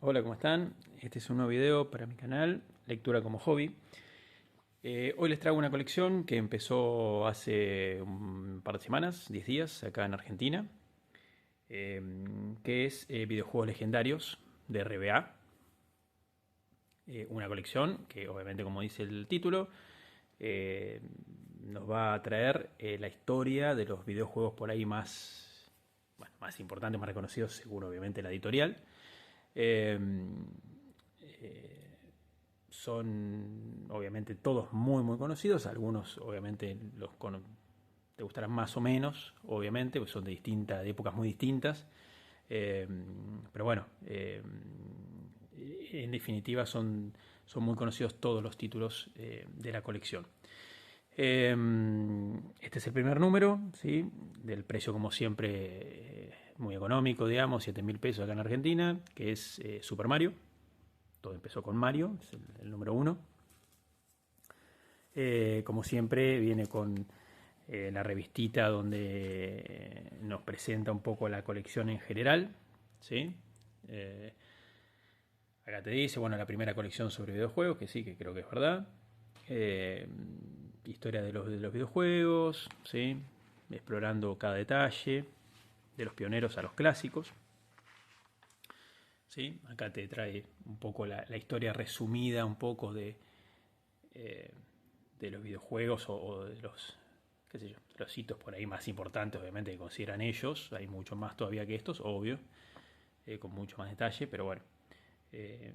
Hola, ¿cómo están? Este es un nuevo video para mi canal, Lectura como Hobby. Hoy les traigo una colección que empezó hace un par de semanas, 10 días, acá en Argentina, eh, que es videojuegos legendarios de RBA. Una colección que obviamente, como dice el título, eh, nos va a traer la historia de los videojuegos por ahí más importantes, más reconocidos, según obviamente la editorial. Eh, Son obviamente todos muy conocidos, algunos obviamente te gustarán más o menos, obviamente, pues son de épocas muy distintas. Eh, pero bueno, en definitiva son muy conocidos todos los títulos de la colección. Este es el primer número, ¿sí? Del precio, como siempre, muy económico, digamos, 7.000 pesos acá en Argentina, que es Super Mario. Todo empezó con Mario, es el número uno. Como siempre, viene con la revistita donde nos presenta un poco la colección en general, ¿sí? Eh, Acá te dice, bueno, la primera colección sobre videojuegos, que sí, que creo que es verdad. Eh, Historia de los videojuegos, ¿sí? Explorando cada detalle, de los pioneros a los clásicos. ¿Sí? Acá te trae un poco la historia resumida, un poco eh, de los videojuegos o de los, qué sé yo, los hitos por ahí más importantes, obviamente, que consideran ellos. Hay mucho más todavía que estos, obvio, con mucho más detalle, pero bueno, eh,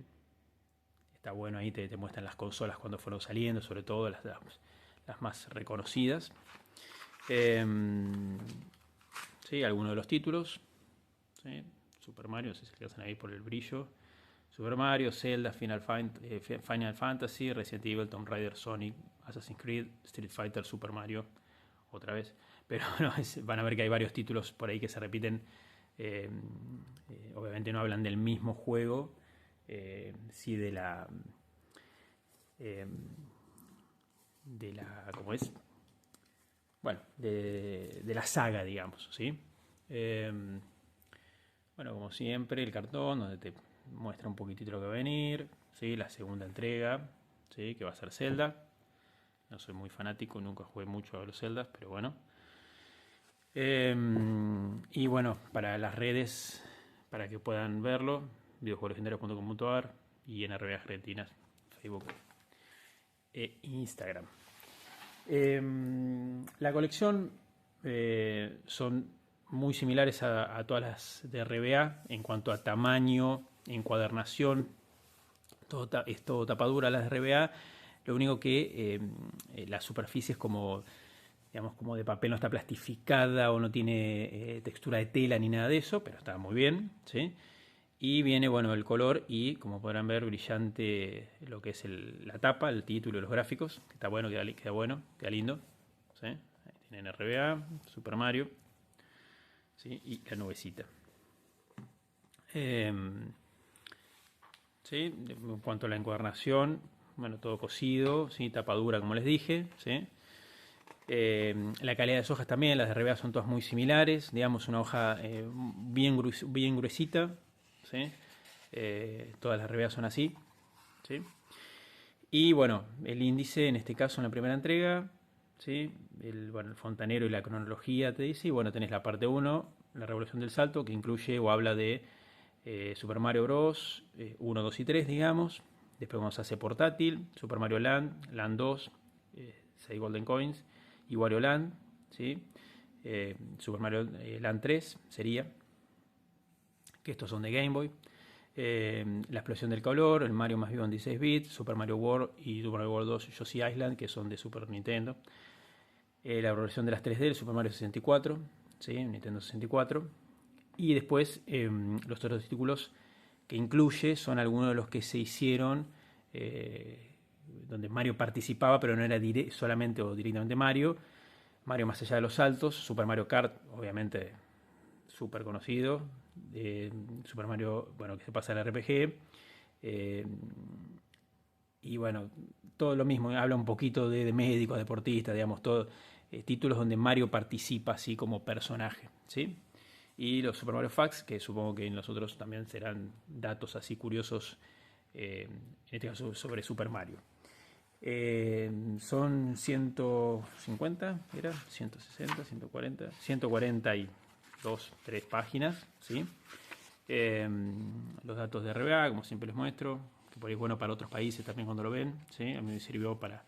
está bueno ahí, te muestran las consolas cuando fueron saliendo, sobre todo las más reconocidas. Eh, sí, algunos de los títulos, ¿sí? Super Mario, si se alcanzan ahí por el brillo. Super Mario, Zelda, Final Fantasy, Resident Evil, Tomb Raider, Sonic, Assassin's Creed, Street Fighter, Super Mario, otra vez. Pero no, van a ver que hay varios títulos por ahí que se repiten. Eh, Obviamente no hablan del mismo juego, sí eh, ¿cómo es? Bueno, de la saga, digamos, ¿sí? Eh, bueno, como siempre, el cartón donde te muestra un poquitito lo que va a venir, ¿sí? La segunda entrega, ¿sí? Que va a ser Zelda. No soy muy fanático, nunca jugué mucho a los Zeldas, pero bueno. Y bueno, para las redes, para que puedan verlo, videojuegoslegendarios.com.ar y en RBA Argentinas, Facebook e Instagram. La colección son muy similares a todas las de RBA en cuanto a tamaño, encuadernación, es todo tapadura las de RBA. Lo único que la superficie es como, digamos, como de papel, no está plastificada o no tiene textura de tela ni nada de eso, pero está muy bien, ¿sí? Y viene, bueno, el color y, como podrán ver, brillante lo que es la tapa, el título y los gráficos. Está bueno, queda bueno, queda lindo. ¿Sí? Ahí tienen RBA, Super Mario, ¿sí? Y la nubecita. Eh, ¿Sí? En cuanto a la encuadernación, bueno, todo cosido, ¿sí? Tapa dura, como les dije, ¿sí? La calidad de las hojas también, las de RBA son todas muy similares, digamos, una hoja bien gruesita, ¿sí? Todas las RBA son así, ¿sí? Y bueno, el índice en este caso en la primera entrega, ¿sí? El fontanero y la cronología te dice, y bueno, tenés la parte uno, la revolución del salto, que incluye o habla de Super Mario Bros. 1, 2 y 3, digamos. Después vamos a hacer portátil, Super Mario Land, Land 2, 6 Golden Coins, y Wario Land, ¿sí? Super Mario Land 3 sería, que estos son de Game Boy. La explosión del color, el Mario más vivo en 16 bits, Super Mario World y Super Mario World 2 Yoshi Island, que son de Super Nintendo. La versión de las 3D, el Super Mario 64, ¿sí? Nintendo 64. Y después los otros títulos que incluye son algunos de los que se hicieron donde Mario participaba, pero no era solamente o directamente Mario. Mario más allá de los saltos, Super Mario Kart, obviamente súper conocido, Super Mario, bueno, que se pasa al RPG, eh, y bueno, todo lo mismo, habla un poquito de médicos, deportistas, digamos, todo, títulos donde Mario participa así como personaje, ¿sí? y los Super Mario Facts, que supongo que en los otros también serán datos así curiosos, en este caso sobre Super Mario. Son 150, ¿era? 160, 140, 142, 3 páginas, ¿sí? Los datos de RBA, como siempre les muestro, que por ahí es bueno para otros países también cuando lo ven, ¿sí? A mí me sirvió para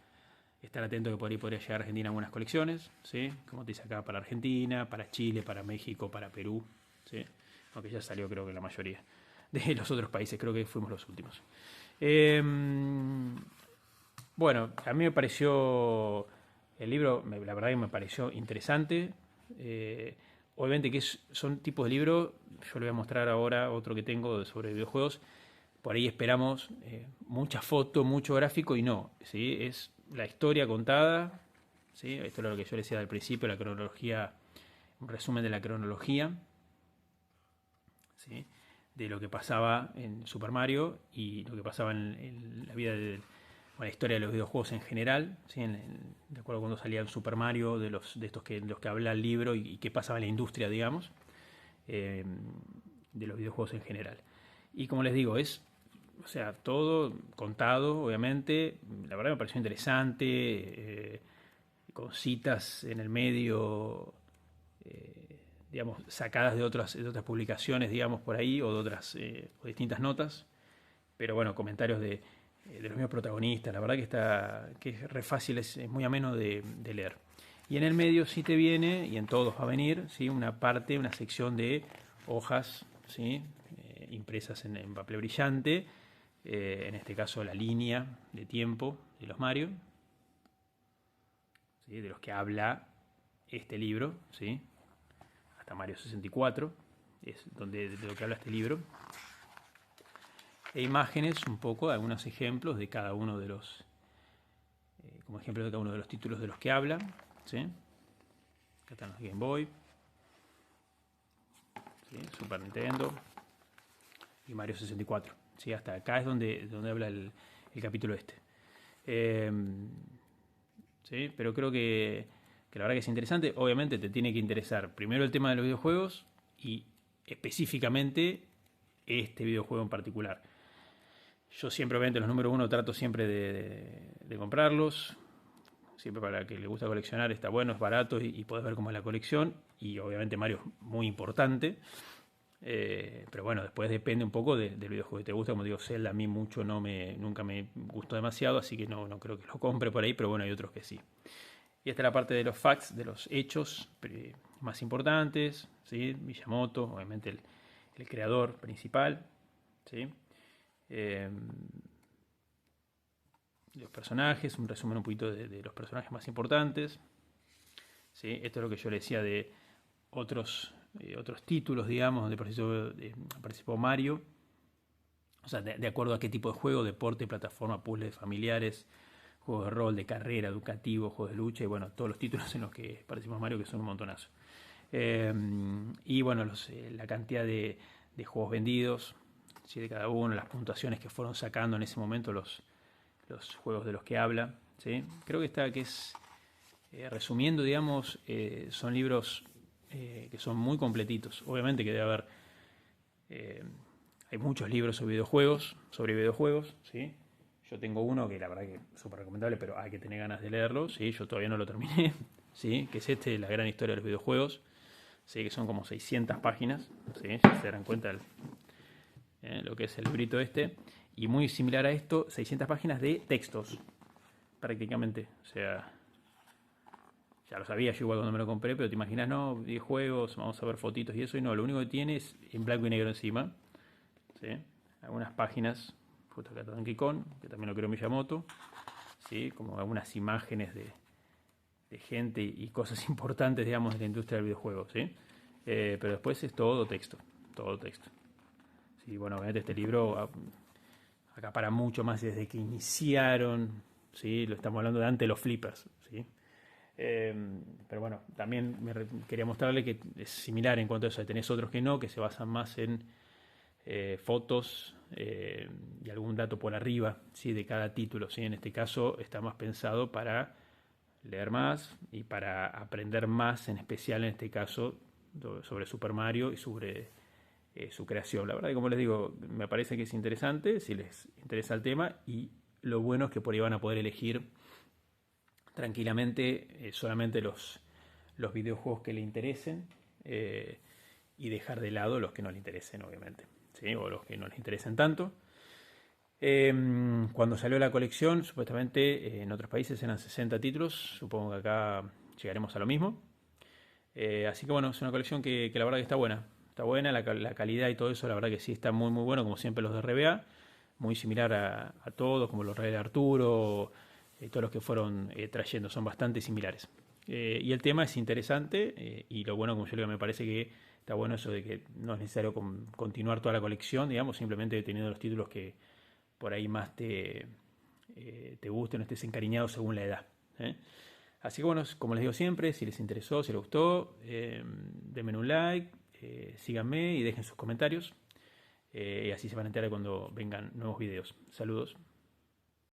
estar atento que por ahí podría llegar a Argentina algunas colecciones, ¿sí? Como te dice acá, para Argentina, para Chile, para México, para Perú, ¿sí? Aunque ya salió creo que la mayoría de los otros países, creo que fuimos los últimos. Bueno, a mí me pareció el libro, la verdad que me pareció interesante. Obviamente que son tipos de libros, yo le voy a mostrar ahora otro que tengo sobre videojuegos. Por ahí esperamos mucha foto, mucho gráfico y no, ¿sí? Es la historia contada, ¿sí? Esto es lo que yo decía al principio, la cronología, un resumen de la cronología, ¿sí? De lo que pasaba en Super Mario y lo que pasaba en la vida de la historia de los videojuegos en general, ¿sí? De acuerdo a cuando salía el Super Mario, de estos que, los que habla el libro y qué pasaba en la industria, digamos, de los videojuegos en general. Y como les digo, o sea, todo contado, obviamente. La verdad me pareció interesante, con citas en el medio, digamos, sacadas de otras publicaciones, digamos, por ahí, o de otras, o distintas notas. Pero bueno, comentarios de los mismos protagonistas. La verdad que es re fácil, es muy ameno de leer. Y en el medio sí te viene, y en todos va a venir, ¿sí? Una parte, una sección de hojas, ¿sí? Impresas en papel brillante, en este caso la línea de tiempo de los Mario, ¿sí? De los que habla este libro, ¿sí? Hasta Mario 64 es de lo que habla este libro, e imágenes un poco, algunos ejemplos de cada uno de los, como ejemplos de cada uno de los títulos de los que habla, ¿sí? Acá están los Game Boy, ¿sí? Super Nintendo y Mario 64, ¿sí? Hasta acá es donde habla el capítulo este. ¿Sí? Pero creo que la verdad que es interesante. Obviamente te tiene que interesar primero el tema de los videojuegos y específicamente este videojuego en particular. Yo siempre, obviamente, los número uno trato siempre de comprarlos. Siempre para que le gusta coleccionar está bueno, es barato y podés ver cómo es la colección. Y obviamente Mario es muy importante. Pero bueno, después depende un poco del videojuego que te gusta. Como digo, Zelda a mí mucho nunca me gustó demasiado, así que no creo que lo compre por ahí, pero bueno, hay otros que sí. Y esta es la parte de los facts, de los hechos más importantes, ¿sí? Miyamoto, obviamente el creador principal, ¿sí? Los personajes, un resumen un poquito de los personajes más importantes, ¿sí? Esto es lo que yo le decía de otros títulos, digamos, donde participó Mario, o sea, de acuerdo a qué tipo de juego, deporte, plataforma, puzzles familiares, juegos de rol, de carrera, educativo, juegos de lucha, y bueno, todos los títulos en los que participó Mario, que son un montonazo. Y bueno, la cantidad de juegos vendidos, ¿sí? De cada uno, las puntuaciones que fueron sacando en ese momento los juegos de los que habla, ¿sí? Creo que es resumiendo, digamos, son libros que son muy completitos. Obviamente que debe haber, hay muchos libros sobre videojuegos, ¿sí? Yo tengo uno que la verdad que es súper recomendable, pero hay que tener ganas de leerlo, ¿sí? Yo todavía no lo terminé, ¿sí? Que es La gran historia de los videojuegos, ¿sí? Que son como 600 páginas, ¿sí? Ya se darán cuenta lo que es el librito este. Y muy similar a esto, 600 páginas de textos, prácticamente. O sea, ya lo sabía yo igual cuando me lo compré, pero te imaginas, no, videojuegos, vamos a ver fotitos y eso, y no, lo único que tiene es en blanco y negro encima, ¿sí? Algunas páginas, justo acá Donkey Kong, que también lo creó Miyamoto, ¿sí? Como algunas imágenes de gente y cosas importantes, digamos, de la industria del videojuego, ¿sí? Pero después es todo texto. Sí, bueno, obviamente este libro acapara mucho más desde que iniciaron, ¿sí? Lo estamos hablando de antes de los flippers, ¿sí? Pero bueno, también quería mostrarle que es similar en cuanto a eso. Tenés otros que no, que se basan más en fotos y algún dato por arriba, ¿sí? De cada título, ¿sí? En este caso está más pensado para leer más y para aprender más, en especial en este caso sobre Super Mario y sobre su creación. La verdad que, como les digo, me parece que es interesante si les interesa el tema, y lo bueno es que por ahí van a poder elegir tranquilamente solamente los videojuegos que le interesen, y dejar de lado los que no le interesen, obviamente, ¿sí? O los que no les interesen tanto. Cuando salió la colección, supuestamente en otros países eran 60 títulos, supongo que acá llegaremos a lo mismo. Así que bueno, es una colección que la verdad que está buena, la calidad y todo eso, la verdad que sí está muy muy bueno, como siempre los de RBA, muy similar a todos, como los Reyes de Arturo, todos los que fueron trayendo, son bastante similares. Y el tema es interesante, y lo bueno, como yo digo, me parece que está bueno eso de que no es necesario continuar toda la colección, digamos, simplemente teniendo los títulos que por ahí más te gusten o estés encariñado según la edad. ¿Eh? Así que bueno, como les digo siempre, si les interesó, si les gustó, denme un like, síganme y dejen sus comentarios, y así se van a enterar cuando vengan nuevos videos. Saludos.